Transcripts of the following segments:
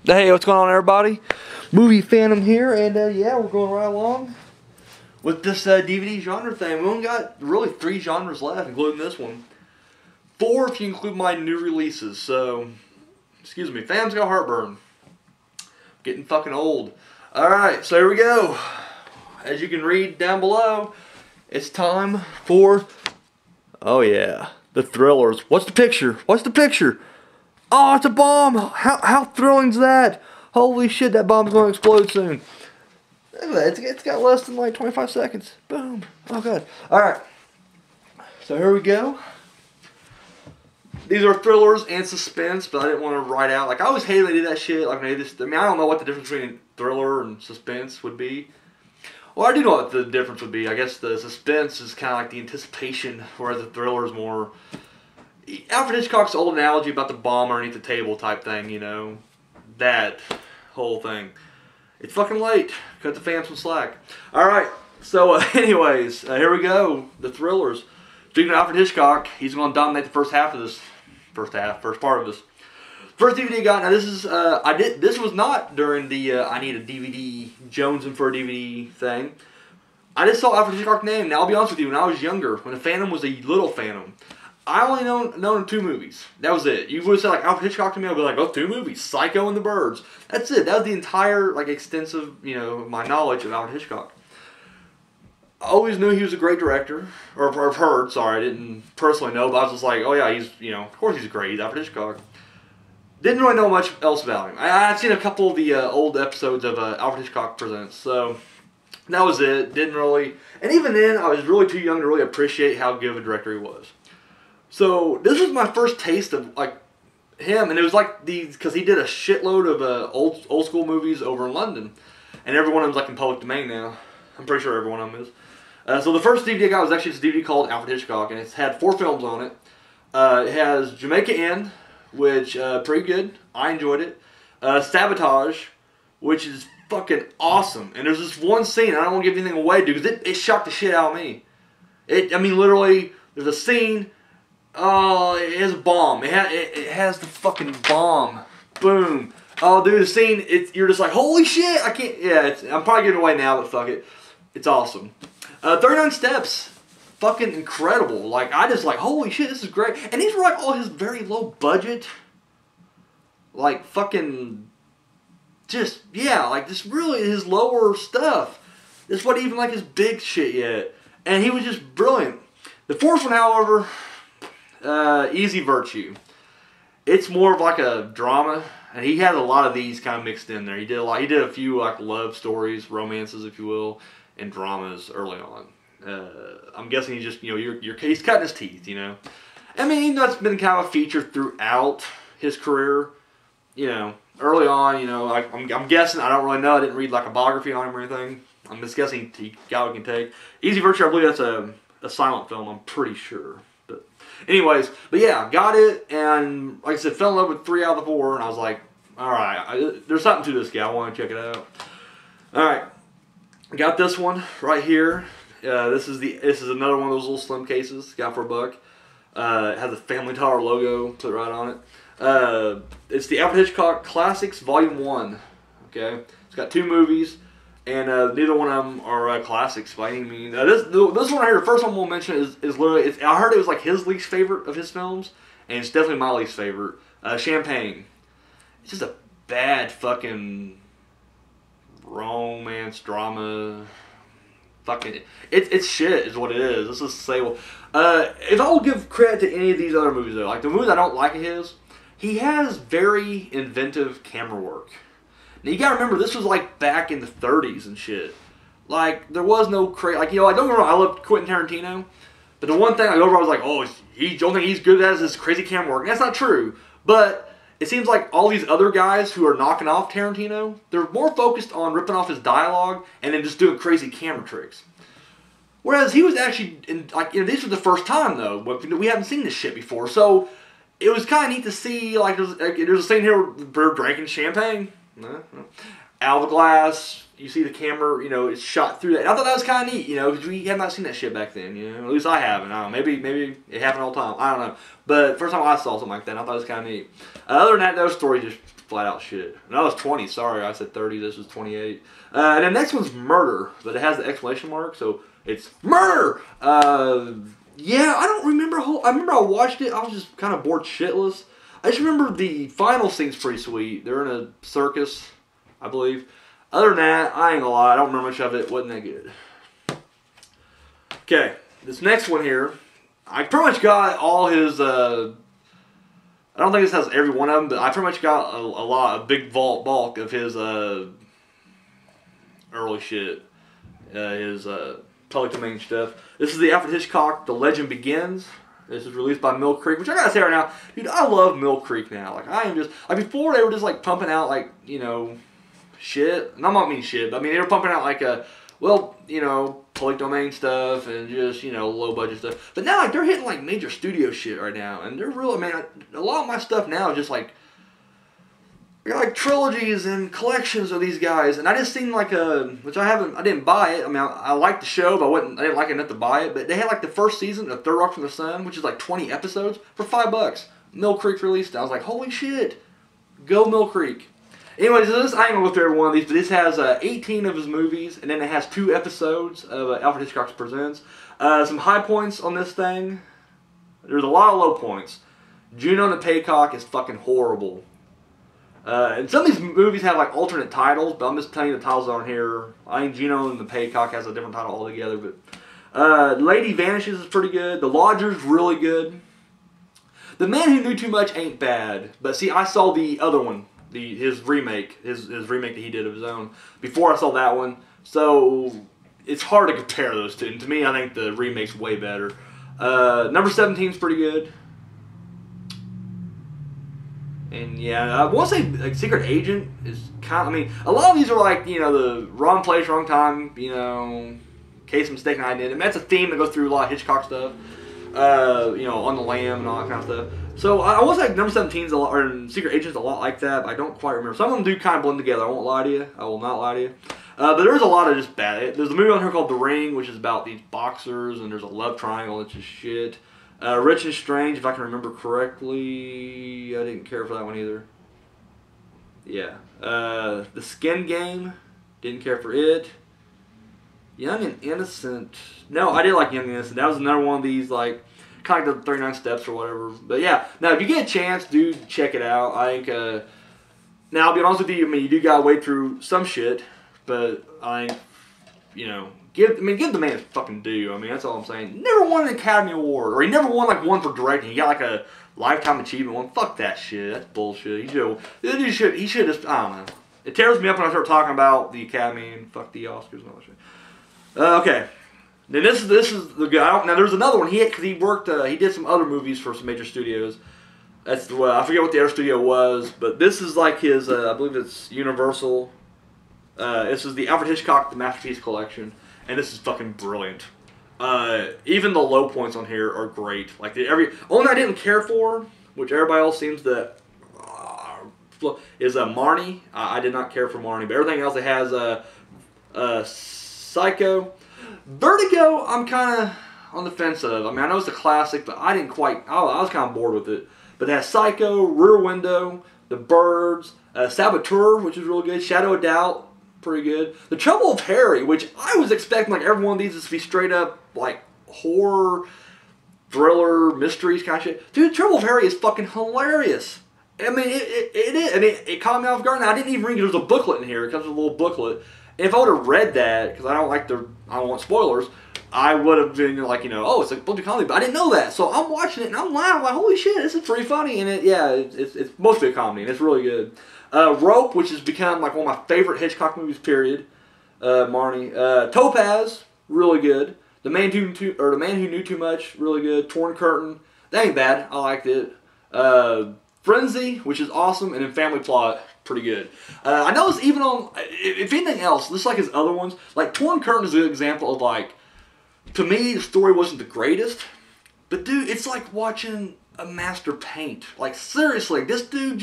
Hey, what's going on, everybody? Movie Phantom here, and yeah, we're going right along with this DVD genre thing. We only got really 3 genres left, including this one. 4 if you include my new releases. So, excuse me, Phantom's got heartburn. Getting fucking old. Alright, so here we go. As you can read down below, it's time for, oh yeah, the thrillers. What's the picture? What's the picture? Oh, it's a bomb! How thrilling's that? Holy shit, that bomb's gonna explode soon. Look at that, it's got less than like 25 seconds. Boom. Oh god. Alright. So here we go. These are thrillers and suspense, but I didn't want to write out. Like, I always hated when they did that shit. Like, I don't know what the difference between thriller and suspense would be. Well, I do know what the difference would be. I guess the suspense is kind of like the anticipation, whereas the thriller is more... Alfred Hitchcock's old analogy about the bomb underneath the table type thing, you know. That whole thing. It's fucking late. Cut the fam some slack. Alright, so anyways, here we go. The thrillers. Speaking of Alfred Hitchcock, he's going to dominate the first part of this. First DVD I got. Now this is, this was not during the I need a DVD, jonesing for a DVD thing. I just saw Alfred Hitchcock's name. Now I'll be honest with you, when I was younger, when the Phantom was a little Phantom, I only known 2 movies. That was it. You would have said like Alfred Hitchcock to me, I'd be like, oh, 2 movies, Psycho and The Birds. That's it. That was the entire like extensive, you know, my knowledge of Alfred Hitchcock. I always knew he was a great director, or I've heard. Sorry, I didn't personally know, but I was just like, oh yeah, he's, you know, of course he's great. He's Alfred Hitchcock. Didn't really know much else about him. I'd seen a couple of the old episodes of Alfred Hitchcock Presents, so that was it. Didn't really, and even then, I was really too young to really appreciate how good of a director he was. So this was my first taste of like him, and it was like because he did a shitload of old school movies over in London, and every one of them's like in public domain now. I'm pretty sure every one of them is. So the first DVD I got was actually this DVD called Alfred Hitchcock, and it's had 4 films on it. It has Jamaica Inn, which pretty good. I enjoyed it. Sabotage, which is fucking awesome. And there's this one scene, I don't want to give anything away, dude, because it shocked the shit out of me. I mean, literally, there's a scene. Oh, it has a bomb. It has the fucking bomb. Boom. Oh, dude, the scene, you're just like, holy shit, I can't, yeah, I'm probably giving it away now, but fuck it. It's awesome. 39 Steps. Fucking incredible. Like, I just like, holy shit, this is great. And these were like all his very low budget. Like, fucking, just, yeah, like, just really his lower stuff. This wasn't even like his big shit yet. And he was just brilliant. The 4th one, however... Easy Virtue. It's more of like a drama, and he had a lot of these kind of mixed in there. He did a few like love stories, romances, if you will, and dramas early on. I'm guessing he just, you know, he's cutting his teeth, you know. I mean, that's been kind of a feature throughout his career. You know, early on, you know, I'm guessing, I don't really know. I didn't read like a biography on him or anything. I'm just guessing he got what he can take. Easy Virtue, I believe that's a silent film. I'm pretty sure. Anyways, but yeah, got it, and like I said, fell in love with 3 out of the 4, and I was like, alright, there's something to this guy, I want to check it out. Alright, got this one right here. This is another one of those little slim cases, got for $1. It has a Family Dollar logo put right on it. It's the Alfred Hitchcock Classics Volume 1, okay? It's got 2 movies. And neither one of them are classics by any means. This one right here, the first one we'll mention is literally, I heard it was like his least favorite of his films, and it's definitely my least favorite. Champagne. It's just a bad fucking romance, drama. Fucking, it's shit is what it is. Let's just say, well, if I will give credit to any of these other movies though, like the movies I don't like of his, he has very inventive camera work. Now, you gotta remember, this was like back in the 30s and shit. Like, there was no crazy, like, you know, like, don't get me wrong, I love Quentin Tarantino, but the one thing I was like, oh, the only thing he's good at is this crazy camera work. And that's not true, but it seems like all these other guys who are knocking off Tarantino, they're more focused on ripping off his dialogue and then just doing crazy camera tricks. Whereas he was actually, like, you know, this was the first time, though, we haven't seen this shit before, so it was kind of neat to see, like, there's a scene here where they're drinking champagne. No. Out of the glass, you see the camera, you know, it's shot through that. And I thought that was kind of neat, you know, because we have not seen that shit back then, you know. At least I haven't. I don't know. Maybe it happened all the time. I don't know. But first time I saw something like that, I thought it was kind of neat. Other than that, those stories just flat out shit. And I was 20, sorry, I said 30, this was 28. And the next one's Murder, but it has the exclamation mark, so it's Murder! Yeah, I don't remember I remember I watched it, I was just kind of bored shitless. I just remember the final scene's pretty sweet. They're in a circus, I believe. Other than that, I ain't gonna lie, I don't remember much of it. It wasn't that good. Okay, this next one here, I pretty much got all his, I don't think this has every one of them, but I pretty much got a big bulk of his early shit. His public domain stuff. This is the Alfred Hitchcock, The Legend Begins. This is released by Mill Creek, which I gotta say right now, dude, I love Mill Creek now. Like, I am just, like, before they were just, like, pumping out, like, you know, shit. And I'm not mean shit, but I mean, they were pumping out, like, well, you know, public domain stuff and just, you know, low budget stuff. But now, like, they're hitting, like, major studio shit right now. And they're really, man, a lot of my stuff now is just, like, I got, like, trilogies and collections of these guys. And I just seen, like, which I didn't buy it. I mean, I liked the show, but I didn't like it enough to buy it. But they had, like, the first season of Third Rock from the Sun, which is, like, 20 episodes for $5. Mill Creek released it. I was like, holy shit. Go Mill Creek. Anyways, I ain't gonna go through every one of these, but this has 18 of his movies, and then it has 2 episodes of Alfred Hitchcock Presents. Some high points on this thing. There's a lot of low points. Juno and the Paycock is fucking horrible. And some of these movies have like alternate titles, but I'm just telling you the titles aren't here. I think Juno and the Paycock has a different title altogether, but Lady Vanishes is pretty good. The Lodger's really good. The Man Who Knew Too Much ain't bad, but see, I saw the other one. His remake, his remake that he did of his own, before I saw that one, so it's hard to compare those two. And to me, I think the remake's way better. Number 17 is pretty good. And yeah, I want to say like Secret Agent is kind of, I mean, a lot of these are like, you know, the wrong place, wrong time, you know, case of mistaken identity. And that's a theme that goes through a lot of Hitchcock stuff. You know, On the Lam and all that kind of stuff. So I was like number 17 is a lot, or Secret Agent's a lot like that, but I don't quite remember. Some of them do kind of blend together. I won't lie to you. I will not lie to you. But there's a lot of just bad. There's a movie on here called The Ring, which is about these boxers, and there's a love triangle. It's just shit. Rich and Strange, if I can remember correctly, I didn't care for that one either. Yeah. The Skin Game, didn't care for it. Young and Innocent. No, I did like Young and Innocent. That was another one of these, like, kind of the 39 Steps or whatever. But yeah, now if you get a chance, dude, check it out. I think, now I'll be honest with you, I mean, you do gotta wade through some shit, but I think, you know, give the man his fucking due. I mean, that's all I'm saying. Never won an Academy Award, or he never won, like, one for directing. He got, like, a Lifetime Achievement one. Fuck that shit. That's bullshit. He should just, I don't know. It tears me up when I start talking about the Academy and fuck the Oscars and all that shit. Okay. Then this is the guy. Now there's another one. He did some other movies for some major studios. That's the I forget what the other studio was, but this is like his. I believe it's Universal. This is the Alfred Hitchcock The Masterpiece Collection, and this is fucking brilliant. Even the low points on here are great. Like only I didn't care for, which everybody else seems to, is Marnie. I did not care for Marnie, but everything else it has Psycho. Vertigo, I'm kind of on the fence of. I mean, I know it's a classic, but I didn't quite, I was kind of bored with it. But it has Psycho, Rear Window, The Birds, Saboteur, which is really good, Shadow of Doubt, pretty good. The Trouble of Harry, which I was expecting like every one of these to be straight up like horror, thriller, mysteries kind of shit. Dude, Trouble of Harry is fucking hilarious. I mean, it is. I mean, it caught me off guard. And I didn't even read it. There's a booklet in here. It comes with a little booklet. If I would have read that, because I don't want spoilers, I would have been like, you know, oh, it's a bunch of comedy, but I didn't know that. So I'm watching it and I'm laughing like, holy shit, this is pretty funny. And it's mostly a comedy and it's really good. Rope, which has become like one of my favorite Hitchcock movies, period. Marnie. Topaz, really good. The Man Who Knew Too Much, really good. Torn Curtain, that ain't bad. I liked it. Frenzy, which is awesome, and then Family Plot, pretty good. I noticed even on, if anything else, just like his other ones, like Torn Curtain is a good example of like, to me, the story wasn't the greatest, but dude, it's like watching a master paint. Like seriously, this dude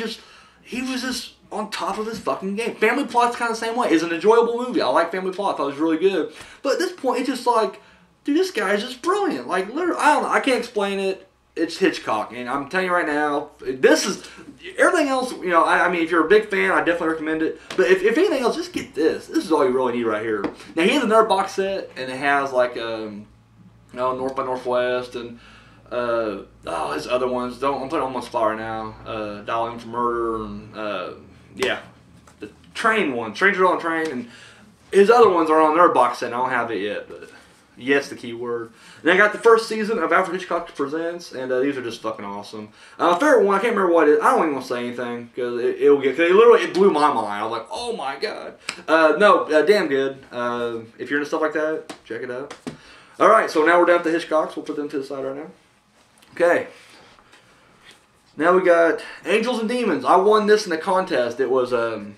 he was just on top of his fucking game. Family Plot's kind of the same way. It's an enjoyable movie. I like Family Plot. I thought it was really good. But at this point, it's just like, dude, this guy is just brilliant. Like, literally, I don't know. I can't explain it. it's Hitchcock, and I'm telling you right now, this is everything else. You know, I mean, if you're a big fan, I definitely recommend it. But if anything else, just get this. This is all you really need right here. Now he has another box set, and it has like North by Northwest and his other ones. I'm putting on my spot right now. Dialing for Murder and yeah, the train one, Stranger on Train, and his other ones are on their box set. And I don't have it yet, but. Yes, the key word. And I got the first season of Alfred Hitchcock Presents, and these are just fucking awesome. Favorite one, I can't remember what it is. I don't even want to say anything, because it blew my mind. I was like, oh my god. Damn good. If you're into stuff like that, check it out. Alright, so now we're down to the Hitchcocks. We'll put them to the side right now. Okay. Now we got Angels and Demons. I won this in a contest. It was, Horror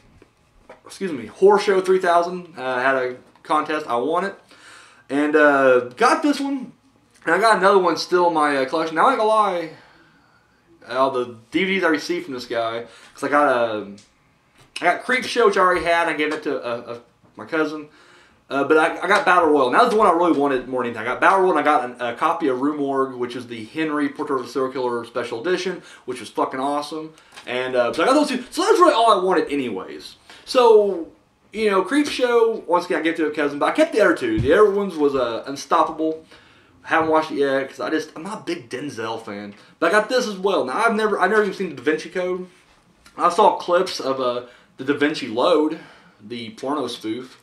Show 3000. Had a contest. I won it. And got this one, and I got another one still in my collection. Now I ain't gonna lie, all the DVDs I received from this guy, because I got Creep Show, which I already had. I gave it to my cousin, but I got Battle Royal. Now that's the one I really wanted more than anything. I got Battle Royal, and I got a copy of Rue Morgue, which is the Henry Portrait of a Serial Killer Special Edition, which was fucking awesome. And so I got those two. So that's really all I wanted, anyways. So. You know, Creep Show, once again, I gave it to a cousin, but I kept the other two. The other ones was Unstoppable. Haven't watched it yet, because I'm not a big Denzel fan. But I got this as well. Now, I've never even seen the Da Vinci Code. I saw clips of the Da Vinci Load, the porno spoof.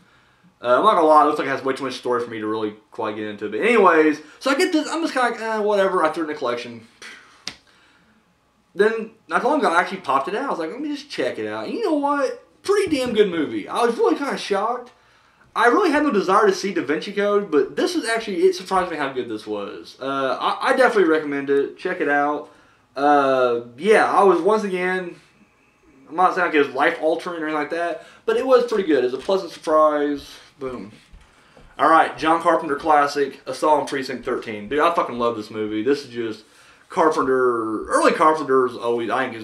I'm not gonna lie, it looks like it has way too much story for me to really quite get into. But anyways, so I get this, I'm just kind of like, whatever, I threw it in the collection. Then, not long ago, I actually popped it out. I was like, let me just check it out. And you know what? Pretty damn good movie. I was really kind of shocked. I really had no desire to see Da Vinci Code, but this was actually, it surprised me how good this was. I definitely recommend it. Check it out. Yeah, I was, once again, I'm not saying like it was life-altering or anything like that, but it was pretty good. It was a pleasant surprise. Boom. Alright, John Carpenter classic, Assault on Precinct 13. Dude, I fucking love this movie. This is just Carpenter, early Carpenter's always, I think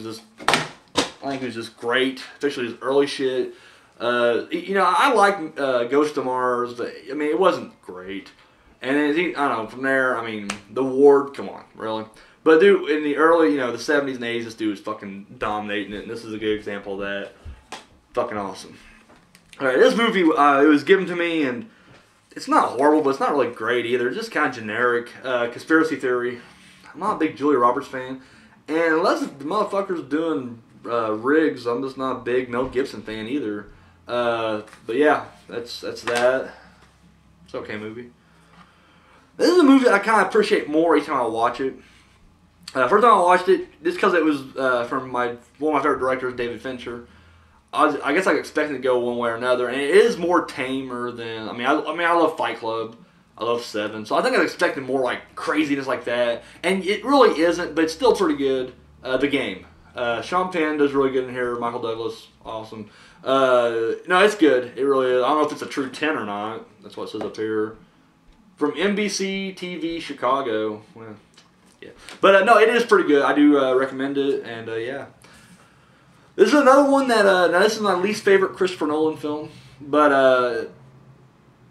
it was just great, especially his early shit. You know, I like Ghost of Mars, but I mean, it wasn't great. And then, I don't know, from there, I mean, The Ward, come on, really. But dude, in the early, the 70s and 80s, this dude was fucking dominating it, and this is a good example of that. Fucking awesome. Alright, this movie, it was given to me, and it's not horrible, but it's not really great either. It's just kind of generic. Conspiracy theory. I'm not a big Julia Roberts fan. And unless the motherfucker's doing Riggs, I'm just not a big Mel Gibson fan either. But yeah, that's that. It's an okay movie. This is a movie that I kind of appreciate more each time I watch it. First time I watched it, just because it was from one of my favorite directors, David Fincher. I guess I was expecting to go one way or another, and it is more tamer than. I mean, I love Fight Club. I love Seven, so I think I was expecting more like craziness like that, and it really isn't, but it's still pretty good. The Game. Sean Penn does really good in here. Michael Douglas, awesome. No, it's good. It really is. I don't know if it's a true 10 or not. That's what it says up here. From NBC TV Chicago. Well, yeah. But no, it is pretty good. I do recommend it, and yeah. This is another one that, now this is my least favorite Christopher Nolan film, but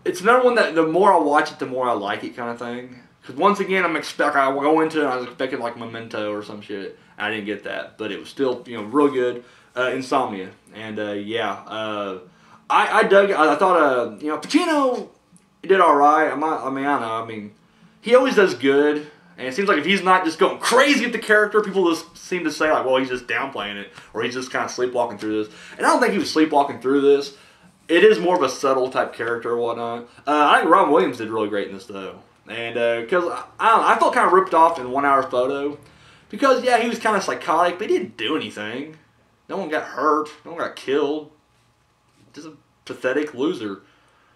it's another one that the more I watch it, the more I like it kind of thing. Because once again, I go into it and I was expecting like Memento or some shit. I didn't get that, but it was still, real good. Insomnia, and yeah, I dug it. I thought, Pacino did all right. I mean, he always does good, and it seems like if he's not just going crazy at the character, people just seem to say like, well, he's just downplaying it, or he's just kind of sleepwalking through this. And I don't think he was sleepwalking through this. It is more of a subtle type character or whatnot. I think Robin Williams did really great in this though, and because I felt kind of ripped off in 1 Hour Photo. Because, yeah, he was kind of psychotic, but he didn't do anything. No one got hurt. No one got killed. Just a pathetic loser.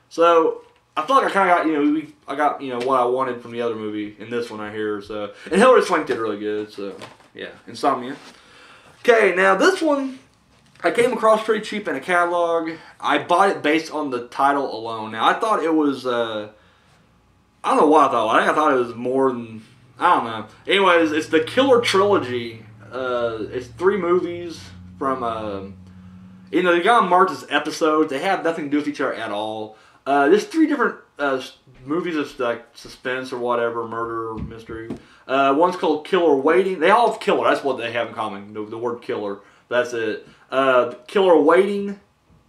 So, I feel like I kind of got, what I wanted from the other movie in this one right here. So, and Hilary Swank did really good. So, yeah, Insomnia. Okay, now this one, I came across pretty cheap in a catalog. I bought it based on the title alone. Now, I thought it was, I don't know what I thought. I thought it was more than... I don't know. Anyways, it's the Killer Trilogy. It's 3 movies from, they got marked as episodes. They have nothing to do with each other at all. There's 3 different movies of like suspense or whatever, murder, mystery. One's called Killer Waiting. They all have killer. That's what they have in common. The word killer. That's it. Killer Waiting,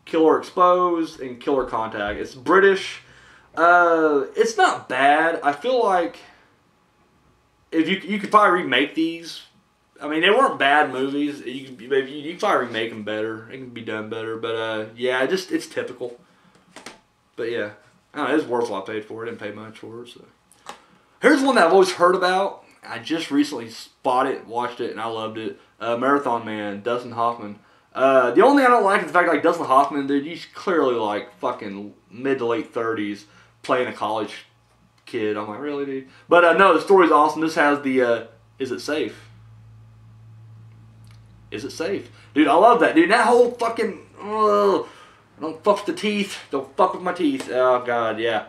Killer Exposed, and Killer Contact. It's British. It's not bad. I feel like if you could probably remake these. I mean, they weren't bad movies. You could probably remake them better. It can be done better. But yeah, it's typical. But yeah, I don't know, it's worth what I paid for it. I didn't pay much for it. So here's one that I've always heard about. I just recently spotted it, watched it, and I loved it. Marathon Man, Dustin Hoffman. The only thing I don't like is the fact like Dustin Hoffman, dude, he's clearly like fucking mid to late 30s playing a college kid. I'm like, really, dude? But no, the story's awesome. This has the is it safe? Is it safe? Dude, I love that, dude. That whole fucking don't fuck with the teeth. Don't fuck with my teeth. Oh god, yeah.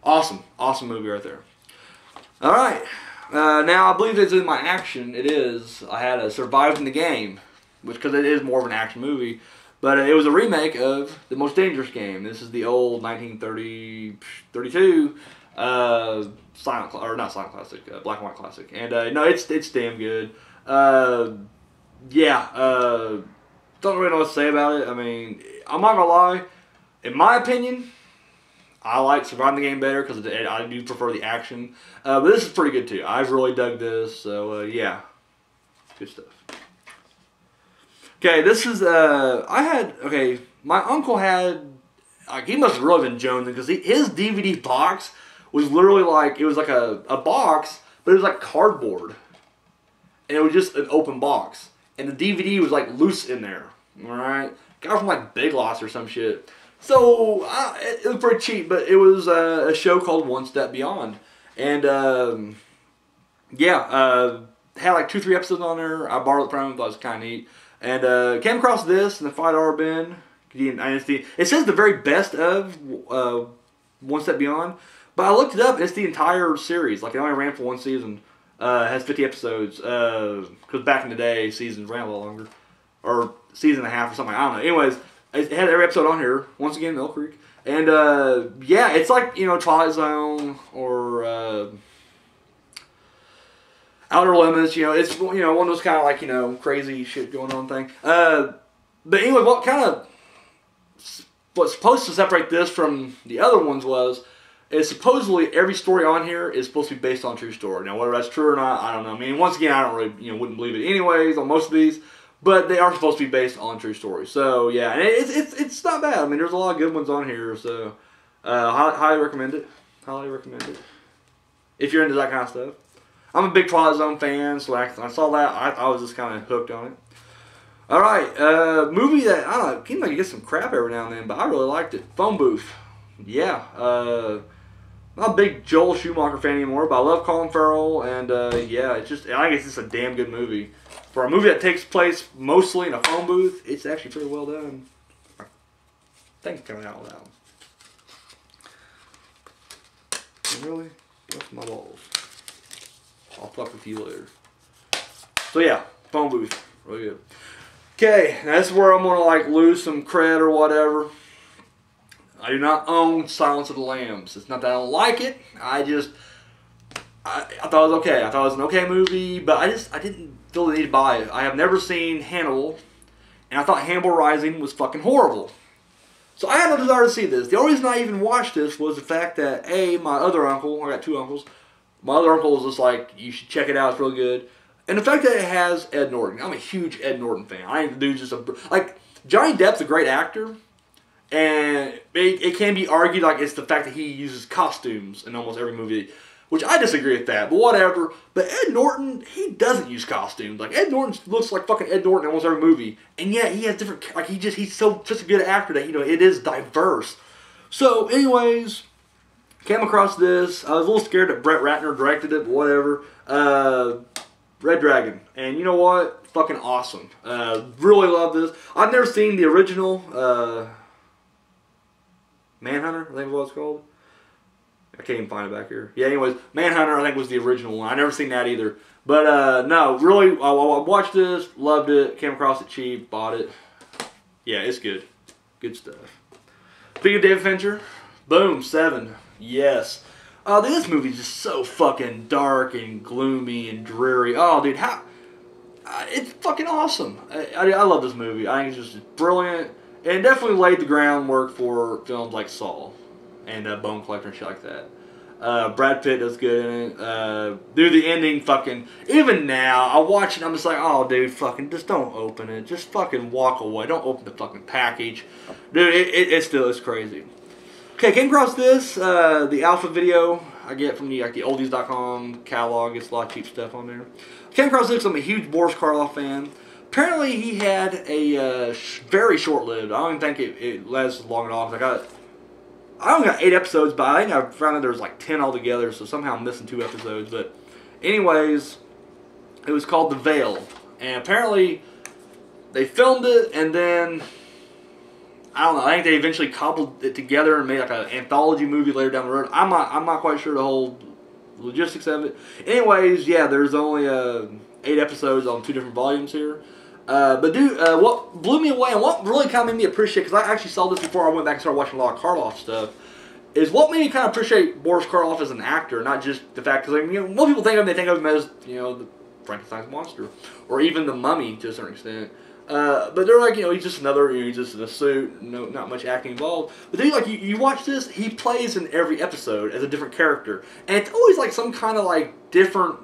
Awesome. Awesome movie right there. Alright. Now I believe it's in my action. It is. I had Survived in the Game, which because it is more of an action movie. But it was a remake of The Most Dangerous Game. This is the old 1932 silent not silent classic, black and white classic. And no, it's damn good. Yeah, don't really know what to say about it. I mean, I'm not gonna lie. In my opinion, I like Surviving the Game better because I do prefer the action. But this is pretty good too. I've really dug this. So yeah, good stuff. Okay, this is my uncle had, like, he must have really been jonesing because his DVD box was literally like, it was like a box, but it was like cardboard, and it was just an open box. And the DVD was like loose in there, alright? Got it from like Big Lots or some shit. So, it was pretty cheap, but it was a show called One Step Beyond. And, yeah, had like 2-3 episodes on there. I borrowed it from him, thought it was kind of neat. And came across this in the 5-hour bin. It says the very best of One Step Beyond, but I looked it up, and it's the entire series. Like, it only ran for 1 season. Has 50 episodes, because back in the day, seasons ran a little longer. Or season and a half or something, I don't know. Anyways, it had every episode on here, once again, Mill Creek. And, yeah, it's like, you know, Twilight Zone, or, Outer Limits, you know, it's, you know, one of those kind of like, you know, crazy shit going on thing. But anyway, what's supposed to separate this from the other ones is supposedly every story on here is supposed to be based on a true story. Now, whether that's true or not, I don't know. I mean, once again, I don't really, you know, wouldn't believe it anyways on most of these, but they are supposed to be based on true stories. So, yeah, and it's not bad. I mean, there's a lot of good ones on here, so highly recommend it. Highly recommend it. If you're into that kind of stuff. I'm a big Twilight Zone fan, so I saw that, I was just kind of hooked on it. Alright, movie that, I don't know, it seems like you get some crap every now and then, but I really liked it. Phone Booth. Yeah, not a big Joel Schumacher fan anymore, but I love Colin Farrell, and yeah, I think it's just a damn good movie. For a movie that takes place mostly in a phone booth, it's actually pretty well done. Thanks for coming out with that one. Really? What's my balls? I'll fuck with you later. So yeah, Phone Booth. Really good. Okay, that's where I'm going to like lose some cred or whatever. I do not own Silence of the Lambs. It's not that I don't like it. I thought it was okay. I thought it was an okay movie, but I didn't feel the need to buy it. I have never seen Hannibal, and I thought Hannibal Rising was fucking horrible. So I had no desire to see this. The only reason I even watched this was the fact that, my other uncle, I got 2 uncles, my other uncle was just like, you should check it out, it's real good. And the fact that it has Ed Norton. I'm a huge Ed Norton fan. I think the dude's just like, Johnny Depp's a great actor. And it can be argued like it's the fact that he uses costumes in almost every movie, which I disagree with that, but whatever. But Ed Norton, he doesn't use costumes. Like, Ed Norton looks like fucking Ed Norton in almost every movie, and yet he has different. Like, he's such a good actor that, you know, it is diverse. So, anyways, came across this. I was a little scared that Brett Ratner directed it, but whatever. Red Dragon, and you know what? Fucking awesome. Really love this. I've never seen the original. Manhunter, I think is what it's called. I can't even find it back here. Yeah, anyways, Manhunter, I think, was the original one. I never seen that either. But, no, really, I watched this, loved it, came across it cheap, bought it. Yeah, it's good. Good stuff. Speaking of David Fincher, Boom, 7. Yes. Oh, dude, this movie's just so fucking dark and gloomy and dreary. Oh, dude, how... it's fucking awesome. I love this movie. I think it's just brilliant. And definitely laid the groundwork for films like Saw and Bone Collector and shit like that. Brad Pitt does good in it. Dude, the ending fucking... Even now, I watch it and I'm just like, oh, dude, fucking just don't open it. Just fucking walk away. Don't open the fucking package. Dude, it's crazy. Okay, came across this, the alpha video I get from the oldies.com catalog. It's a lot of cheap stuff on there. Came across this. I'm a huge Boris Karloff fan. Apparently, he had a very short-lived. I don't even think it lasted long enough. I only got 8 episodes, but I think I found out there was like 10 altogether. So somehow I'm missing 2 episodes. But anyways, it was called The Veil, and apparently they filmed it, and then I don't know. I think they eventually cobbled it together and made like an anthology movie later down the road. I'm not quite sure the whole logistics of it. Anyways, yeah, there's only 8 episodes on 2 different volumes here. But dude, what blew me away and what really kind of made me appreciate, because I actually saw this before I went back and started watching a lot of Karloff stuff, is what made me kind of appreciate Boris Karloff as an actor, not just the fact, because most people think of him, they think of him as, the Frankenstein's monster, or even the Mummy to a certain extent. But they're like, he's just another, he's just in a suit, not much acting involved. But then, you watch this, he plays in every episode as a different character, and it's always like some kind of like different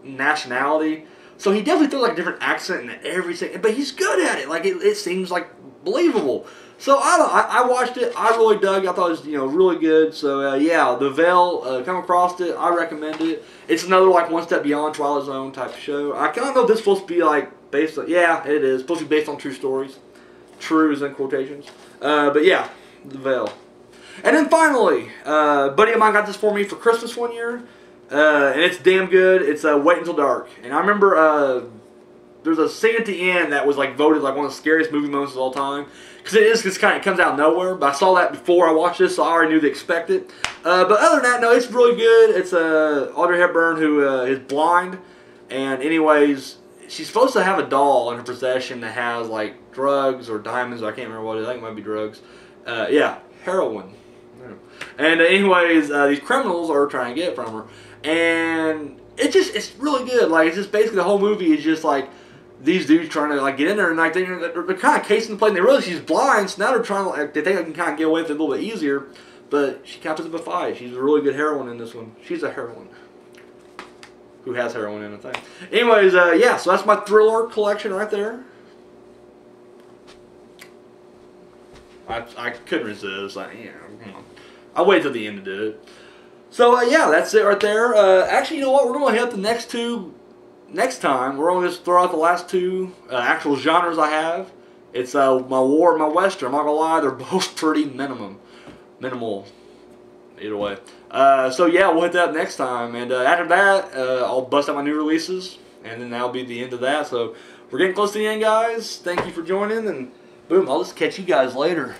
nationality. So he definitely throws like a different accent in every single, but he's good at it. Like it seems like believable. So I watched it. I really dug. I thought it was really good. So yeah, The Veil. Come across it. I recommend it. It's another like one step beyond Twilight Zone type of show. I kind of know this is supposed to be like based on, yeah, it is supposed to be based on true stories. True is in quotations. But yeah, The Veil. And then finally, a buddy of mine got this for me for Christmas one year. And it's damn good. It's Wait Until Dark. And I remember there's a scene at the end that was like voted like one of the scariest movie moments of all time. Because it comes out of nowhere. But I saw that before I watched this, so I already knew to expect it. But other than that, no, it's really good. It's Audrey Hepburn, who is blind. And anyways, she's supposed to have a doll in her possession that has like drugs or diamonds. Or I can't remember what it is. I think it might be drugs. Yeah, heroin. And anyways, these criminals are trying to get it from her. And it's really good. Like, it's just basically the whole movie is just like these dudes trying to like get in there, and like they're kind of casing the play, and they realize she's blind, so now they're trying to they think they can kind of get away with it a little bit easier. But she captures up a fight. She's a really good heroine in this one. She's a heroine who has heroin in the thing. Anyways, yeah, so that's my thriller collection right there. I couldn't resist. I waited till the end to do it. So, yeah, that's it right there. Actually, you know what? We're going to hit the next 2 next time. We're going to just throw out the last 2 actual genres I have. It's my war and my western. I'm not going to lie, they're both pretty minimal. Either way. So, yeah, we'll hit that next time. And after that, I'll bust out my new releases. And then that'll be the end of that. So, we're getting close to the end, guys. Thank you for joining. And, boom, I'll just catch you guys later.